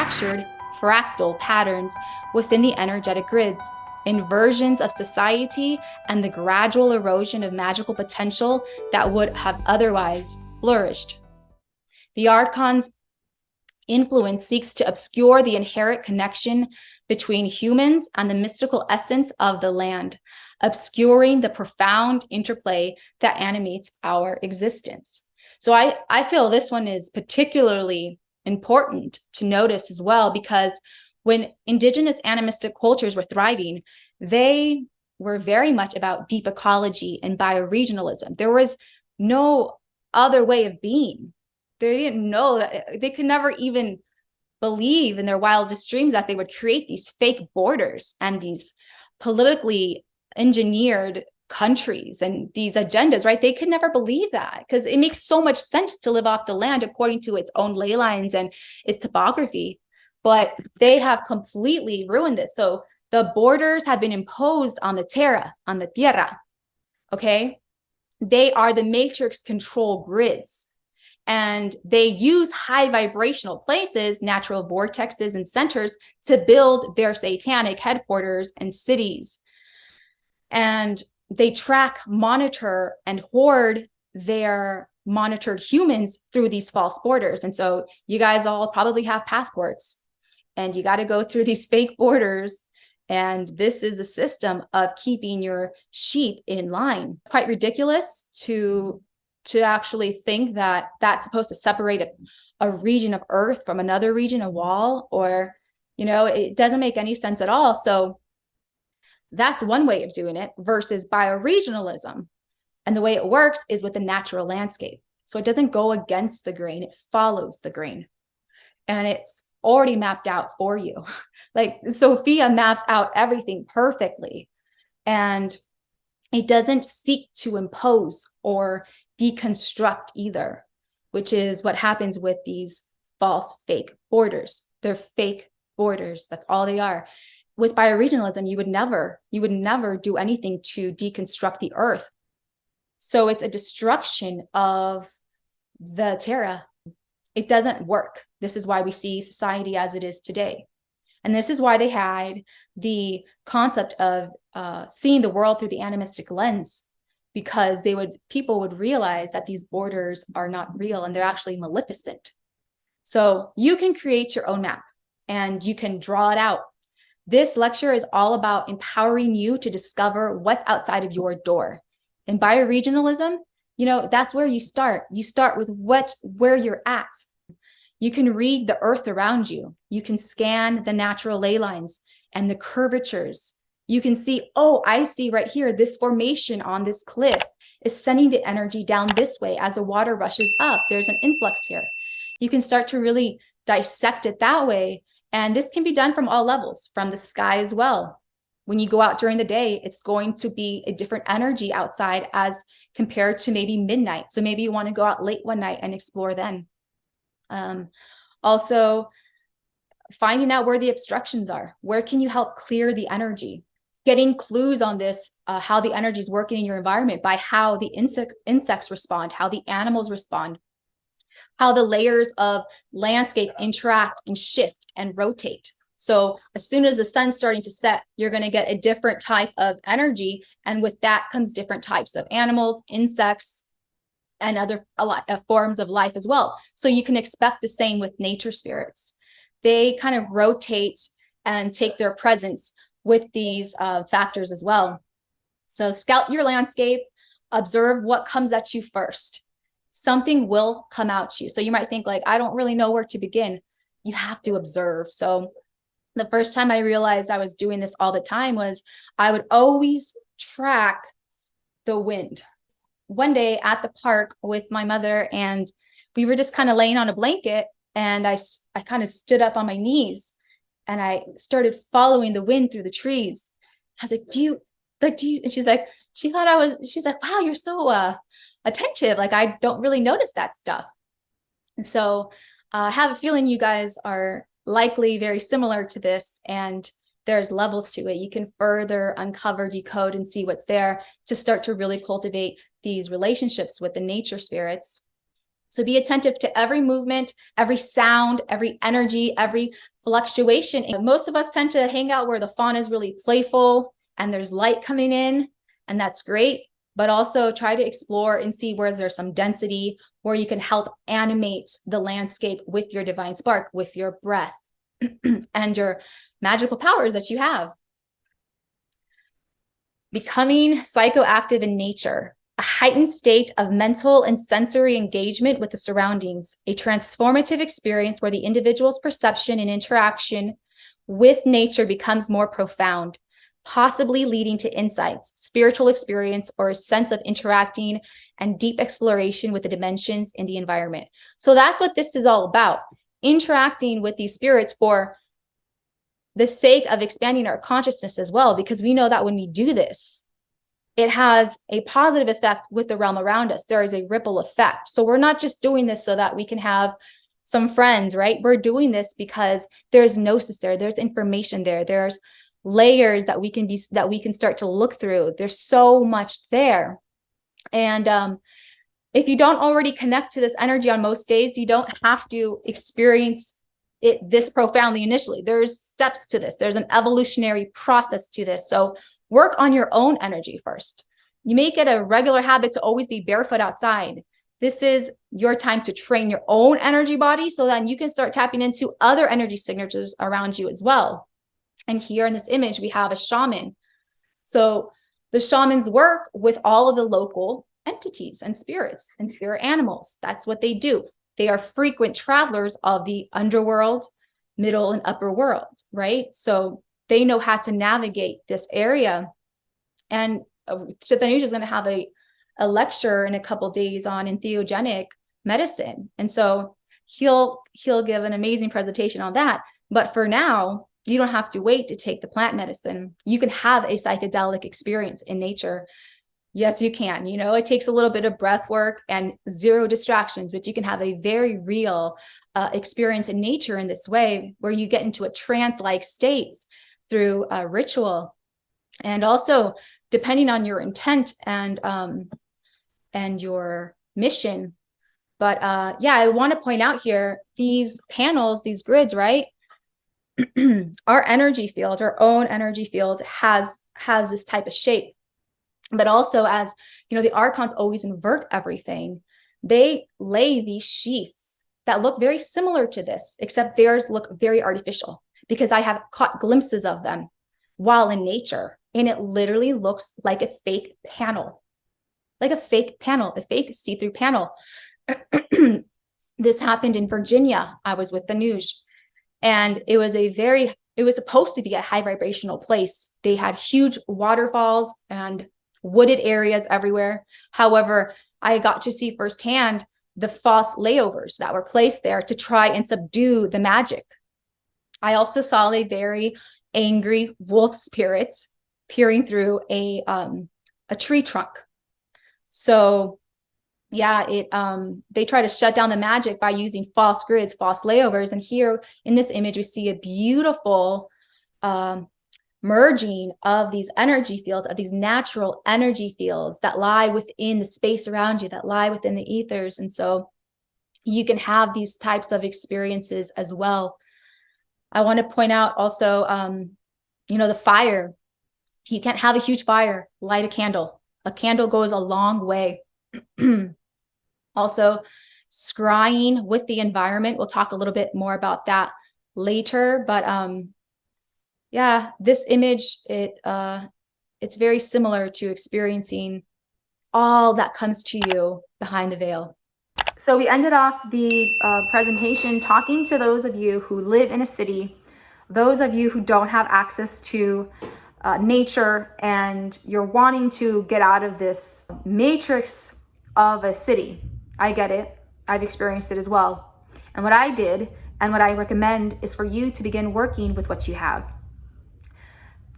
fractured fractal patterns within the energetic grids, inversions of society, and the gradual erosion of magical potential that would have otherwise flourished. The Archon's influence seeks to obscure the inherent connection between humans and the mystical essence of the land, obscuring the profound interplay that animates our existence. So I feel this one is particularly important to notice as well, because when indigenous animistic cultures were thriving, they were very much about deep ecology and bioregionalism. There was no other way of being. They didn't know that, they could never even believe in their wildest dreams that they would create these fake borders and these politically engineered countries and these agendas, right? They could never believe that, because it makes so much sense to live off the land according to its own ley lines and its topography. But they have completely ruined this. So the borders have been imposed on the terra, on the tierra, okay? They are the matrix control grids. And they use high vibrational places, natural vortexes and centers, to build their satanic headquarters and cities. And they track, monitor, and hoard their monitored humans through these false borders. And so you guys all probably have passports, and you got to go through these fake borders. And this is a system of keeping your sheep in line. Quite ridiculous to actually think that that's supposed to separate a region of earth from another region, a wall, or, it doesn't make any sense at all. So that's one way of doing it versus bioregionalism. And the way it works is with the natural landscape. So it doesn't go against the grain, it follows the grain. And it's already mapped out for you. Like Sophia maps out everything perfectly. And it doesn't seek to impose or deconstruct either, which is what happens with these false fake borders. They're fake borders. That's all they are. With bioregionalism, you would never do anything to deconstruct the earth. So it's a destruction of the terra. It doesn't work. This is why we see society as it is today. And this is why they had the concept of seeing the world through the animistic lens, because people would realize that these borders are not real and they're actually maleficent. So you can create your own map and you can draw it out. This lecture is all about empowering you to discover what's outside of your door. In bioregionalism, that's where you start. You start with where you're at. You can read the earth around you. You can scan the natural ley lines and the curvatures. You can see, oh, I see right here, this formation on this cliff is sending the energy down this way as the water rushes up. There's an influx here. You can start to really dissect it that way. And this can be done from all levels, from the sky as well. When you go out during the day, it's going to be a different energy outside as compared to maybe midnight. So maybe you want to go out late one night and explore then. Also, finding out where the obstructions are. Where can you help clear the energy? Getting clues on this, how the energy is working in your environment by how the insects respond, how the animals respond, how the layers of landscape interact and shift and rotate. So as soon as the sun's starting to set, you're going to get a different type of energy. And with that comes different types of animals, insects, and other forms of life as well. So you can expect the same with nature spirits. They kind of rotate and take their presence with these factors as well. So scout your landscape, observe what comes at you first. Something will come out to you. So you might think like, I don't really know where to begin. You have to observe. So the first time I realized I was doing this all the time was I would always track the wind. One day at the park with my mother, and we were just kind of laying on a blanket, and I kind of stood up on my knees and I started following the wind through the trees. I was like, do you, and she's like, she's like, wow, you're so attentive. Like, I don't really notice that stuff. And so I have a feeling you guys are likely very similar to this, and there's levels to it. You can further uncover, decode, and see what's there to start to really cultivate these relationships with the nature spirits. So be attentive to every movement, every sound, every energy, every fluctuation. And most of us tend to hang out where the fauna is really playful and there's light coming in, and that's great. But also try to explore and see where there's some density, where you can help animate the landscape with your divine spark, with your breath and your magical powers that you have. Becoming psychoactive in nature, a heightened state of mental and sensory engagement with the surroundings, a transformative experience where the individual's perception and interaction with nature becomes more profound, possibly leading to insights, spiritual experience, or a sense of interacting and deep exploration with the dimensions in the environment. So that's what this is all about, interacting with these spirits for the sake of expanding our consciousness as well, because we know that when we do this, it has a positive effect with the realm around us. There is a ripple effect. So we're not just doing this so that we can have some friends, right? We're doing this because there's gnosis there, there's information there, there's layers that we can start to look through. There's so much there. And if you don't already connect to this energy on most days, you don't have to experience it this profoundly initially. There's steps to this. There's an evolutionary process to this. So work on your own energy first. You make it a regular habit to always be barefoot outside. This is your time to train your own energy body so that you can start tapping into other energy signatures around you as well. And here in this image, we have a shaman. So the shamans work with all of the local entities and spirits and spirit animals. That's what they do. They are frequent travelers of the underworld, middle and upper world, right? So they know how to navigate this area. And Chaitanya is going to have a lecture in a couple of days on entheogenic medicine. And so he'll give an amazing presentation on that. But for now, you don't have to wait to take the plant medicine. You can have a psychedelic experience in nature. Yes, you can. You know, it takes a little bit of breath work and zero distractions, but you can have a very real experience in nature in this way, where you get into a trance-like states through a ritual. And also, depending on your intent and your mission. But yeah, I want to point out here, these panels, these grids, right? Our energy field, our own energy field has this type of shape. But also, as you know, the archons always invert everything. They lay these sheaths that look very similar to this, except theirs look very artificial, because I have caught glimpses of them while in nature, and it literally looks like a fake panel, a fake see-through panel. This happened in Virginia. I was with the news, and it was supposed to be a high vibrational place. They had huge waterfalls and wooded areas everywhere. However, I got to see firsthand the false layovers that were placed there to try and subdue the magic. I also saw a very angry wolf spirit peering through a tree trunk. So yeah, they try to shut down the magic by using false grids, false layovers. And here in this image, we see a beautiful merging of these energy fields, of these natural energy fields that lie within the space around you, that lie within the ethers. And so you can have these types of experiences as well. I want to point out also, the fire. You can't have a huge fire, light a candle. A candle goes a long way. Also, scrying with the environment. We'll talk a little bit more about that later, but yeah, this image, it's very similar to experiencing all that comes to you behind the veil. So we ended off the presentation talking to those of you who live in a city, those of you who don't have access to nature, and you're wanting to get out of this matrix of a city. I get it. I've experienced it as well. And what I did, and what I recommend, is for you to begin working with what you have.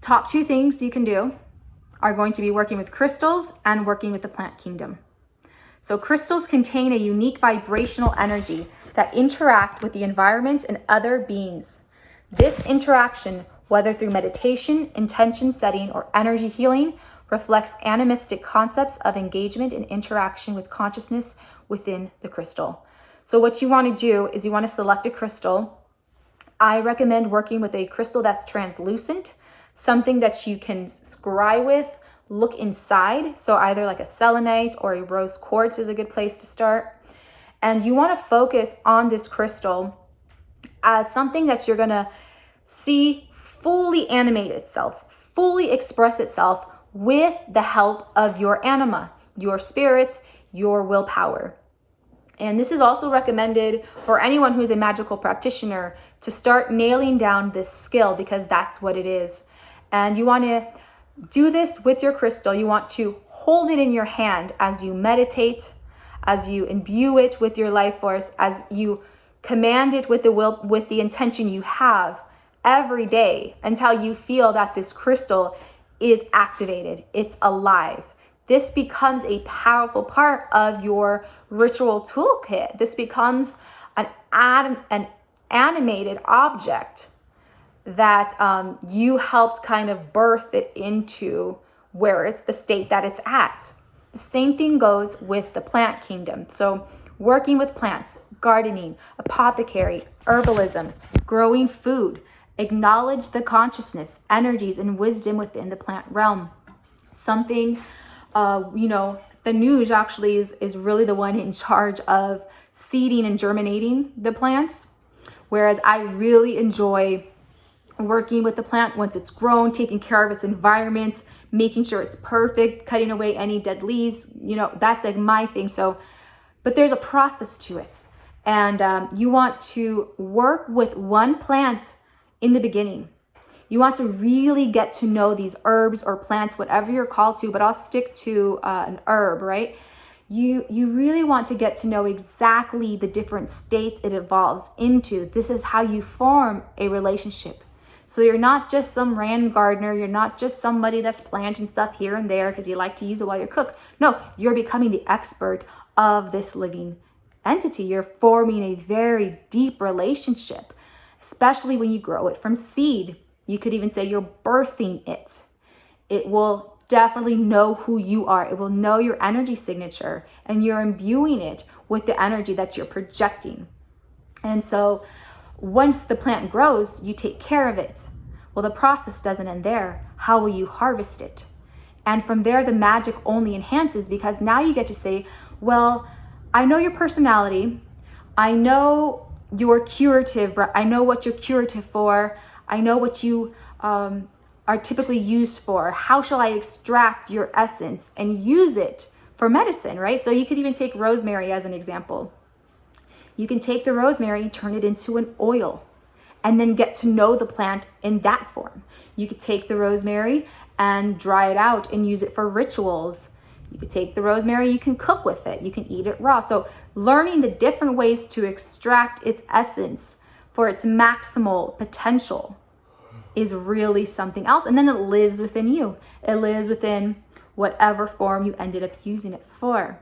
Top two things you can do are going to be working with crystals and working with the plant kingdom. So crystals contain a unique vibrational energy that interact with the environment and other beings. This interaction, whether through meditation, intention setting, or energy healing, reflects animistic concepts of engagement and interaction with consciousness within the crystal. So what you want to do is you want to select a crystal. I recommend working with a crystal that's translucent, something that you can scry with, look inside. So either like a selenite or a rose quartz is a good place to start. And you want to focus on this crystal as something that you're going to see fully animate itself, fully express itself with the help of your anima, your spirit, your willpower. And this is also recommended for anyone who's a magical practitioner to start nailing down this skill, because that's what it is. And you want to do this with your crystal. You want to hold it in your hand as you meditate, as you imbue it with your life force, as you command it with the will, with the intention you have every day, until you feel that this crystal is activated, it's alive. This becomes a powerful part of your ritual toolkit. This becomes an animated object that you helped kind of birth it into where it's the state that it's at. The same thing goes with the plant kingdom. So working with plants, gardening, apothecary, herbalism, growing food, acknowledge the consciousness, energies, and wisdom within the plant realm. Something, the Nuge actually is really the one in charge of seeding and germinating the plants, whereas I really enjoy working with the plant once it's grown, taking care of its environment, making sure it's perfect, cutting away any dead leaves. That's like my thing. So, but there's a process to it. And you want to work with one plant in the beginning. You want to really get to know these herbs or plants, whatever you're called to, but I'll stick to an herb, right? You really want to get to know exactly the different states it evolves into. This is how you form a relationship. So you're not just some random gardener. You're not just somebody that's planting stuff here and there because you like to use it while you cook. No, you're becoming the expert of this living entity. You're forming a very deep relationship, especially when you grow it from seed. You could even say you're birthing it. It will definitely know who you are. It will know your energy signature, and you're imbuing it with the energy that you're projecting. And so once the plant grows, you take care of it. Well, the process doesn't end there. How will you harvest it? And from there, the magic only enhances, because now you get to say, well, I know your personality. I know your curative. I know what you're curative for. I know what you are typically used for. How shall I extract your essence and use it for medicine, right? So you could even take rosemary as an example. You can take the rosemary, turn it into an oil, and then get to know the plant in that form. You could take the rosemary and dry it out and use it for rituals. You could take the rosemary, you can cook with it, you can eat it raw. So learning the different ways to extract its essence for its maximal potential is really something else. And then it lives within you. It lives within whatever form you ended up using it for.